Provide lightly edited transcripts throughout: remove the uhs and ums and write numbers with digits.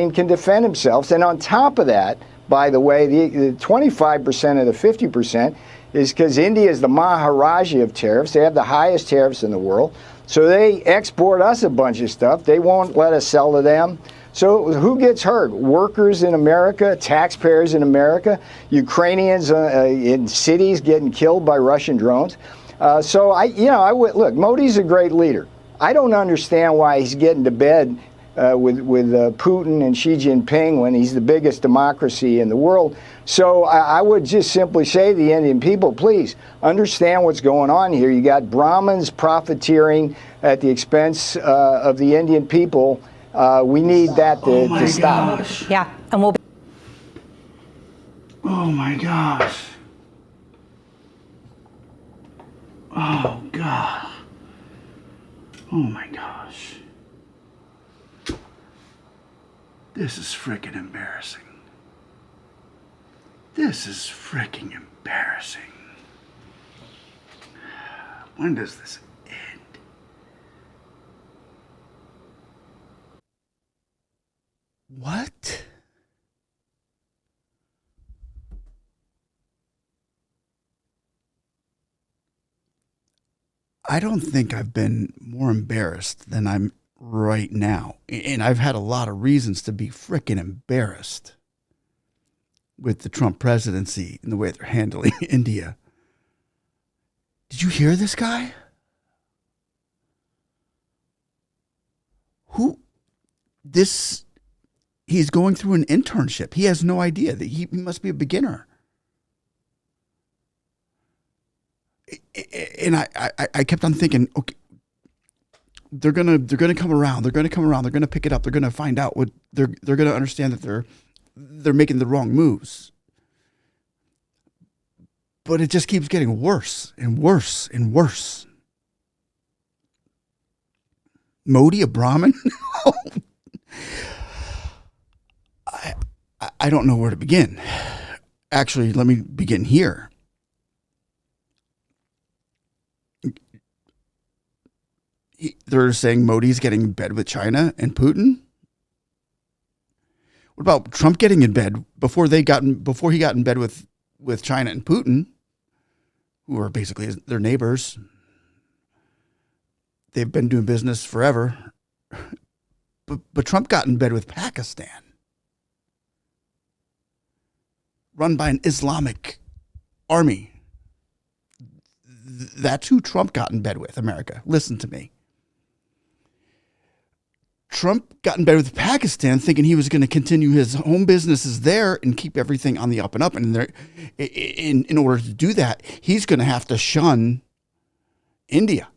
brain can defend themselves. And on top of that, by the way, the 25% of the 50% is because India is the Maharaja of tariffs. They have the highest tariffs in the world. So they export us a bunch of stuff. They won't let us sell to them. So who gets hurt? Workers in America, taxpayers in America, Ukrainians in cities getting killed by Russian drones. So I would look. Modi's a great leader. I don't understand why he's getting to bed with Putin and Xi Jinping when he's the biggest democracy in the world. So I would just simply say to the Indian people, please understand what's going on here. You got Brahmins profiteering at the expense of the Indian people. We need that to stop. Gosh. Yeah, and we'll. Oh my gosh. Oh God. Oh my gosh. This is freaking embarrassing. This is freaking embarrassing. When does this end? What? I don't think I've been more embarrassed than I'm right now. And I've had a lot of reasons to be freaking embarrassed with the Trump presidency and the way they're handling India. Did you hear this guy? He's going through an internship. He has no idea that he must be a beginner. And I kept on thinking, okay, they're gonna come around. They're gonna come around. They're gonna pick it up. They're gonna find out what they're gonna understand that they're making the wrong moves. But it just keeps getting worse and worse and worse. Modi, a Brahmin? I don't know where to begin. Actually, let me begin here. They're saying Modi's getting in bed with China and Putin. What about Trump getting in bed before he got in bed with China and Putin, who are basically their neighbors? They've been doing business forever. But Trump got in bed with Pakistan, run by an Islamic army. That's who Trump got in bed with, America. Listen to me. Trump got in bed with Pakistan thinking he was going to continue his home businesses there and keep everything on the up and up. And in order to do that, he's going to have to shun India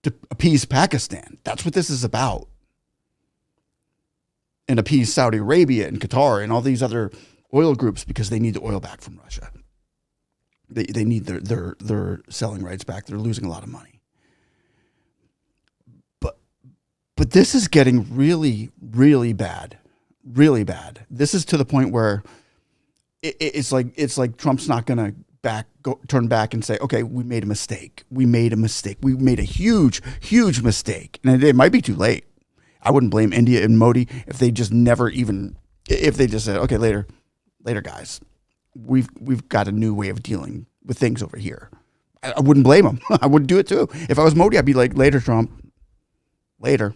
to appease Pakistan. That's what this is about. And appease Saudi Arabia and Qatar and all these other oil groups because they need the oil back from Russia. They need their selling rights back. They're losing a lot of money. But this is getting really, really bad. Really bad. This is to the point where it's like Trump's not going to turn back and say, okay, we made a mistake. We made a huge, huge mistake. And it might be too late. I wouldn't blame India and Modi if they just said, okay, later guys, we've got a new way of dealing with things over here. I wouldn't blame them. I wouldn't do it too. If I was Modi, I'd be like, later, Trump, later,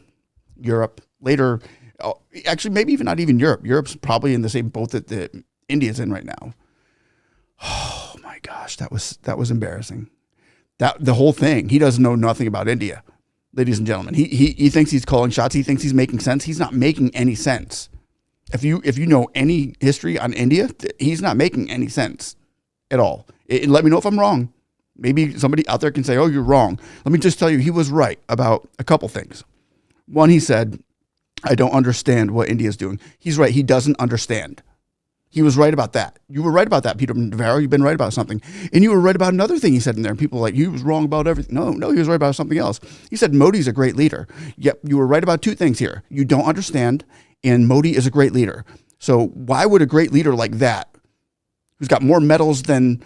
Europe, later. Oh, actually, maybe even not even Europe. Europe's probably in the same boat that India's in right now. Oh my gosh, that was embarrassing. That the whole thing. He doesn't know nothing about India, ladies and gentlemen. He thinks he's calling shots. He thinks he's making sense. He's not making any sense. If you know any history on India, he's not making any sense at all. Let me know if I'm wrong. Maybe somebody out there can say, oh, you're wrong. Let me just tell you, he was right about a couple things. One, he said, I don't understand what India's doing. He's right. He doesn't understand. He was right about that. You were right about that, Peter Navarro. You've been right about something. And you were right about another thing he said in there. And people were like, he was wrong about everything. No, he was right about something else. He said Modi's a great leader. Yep, you were right about two things here. You don't understand, and Modi is a great leader. So why would a great leader like that, who's got more medals than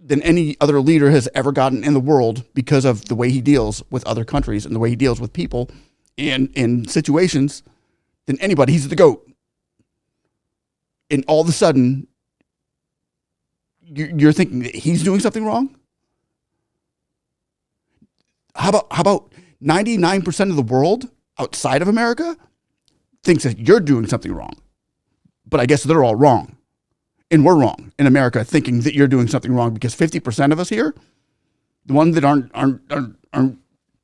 any other leader has ever gotten in the world because of the way he deals with other countries and the way he deals with people and in situations, than anybody. He's the GOAT. And all of a sudden, you're thinking that he's doing something wrong? How about 99% of the world outside of America thinks that you're doing something wrong? But I guess they're all wrong. And we're wrong in America thinking that you're doing something wrong, because 50% of us here, the ones that aren't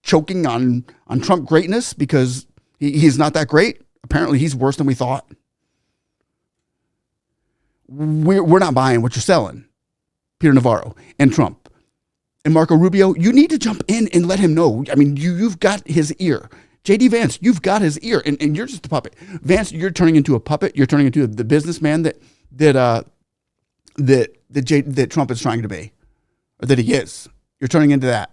choking on Trump greatness because he's not that great, apparently he's worse than we thought. We're not buying what you're selling, Peter Navarro and Trump. And Marco Rubio, you need to jump in and let him know. I mean, you've got his ear. J.D. Vance, you've got his ear, and you're just a puppet. Vance, you're turning into a puppet. You're turning into the businessman that Trump is trying to be, or that he is. You're turning into that.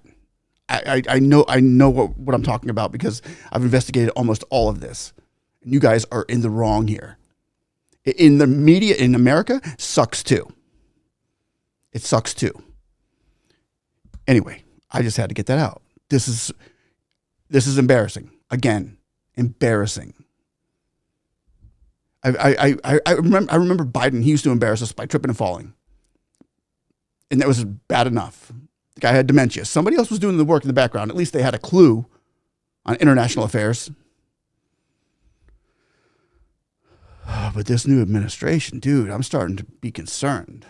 I know what I'm talking about, because I've investigated almost all of this. And you guys are in the wrong here. In the media in America, sucks too. It sucks too. Anyway, I just had to get that out. This is embarrassing. Again, embarrassing. I remember Biden. He used to embarrass us by tripping and falling, and that was bad enough. The guy had dementia. Somebody else was doing the work in the background. At least they had a clue on international affairs. But this new administration, dude, I'm starting to be concerned.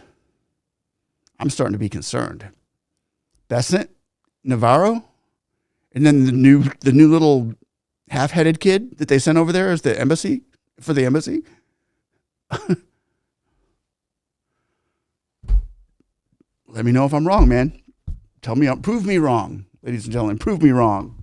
Besant, Navarro, and then the new little half-headed kid that they sent over there as the embassy. Let me know if I'm wrong, man. Prove me wrong, ladies and gentlemen. Prove me wrong.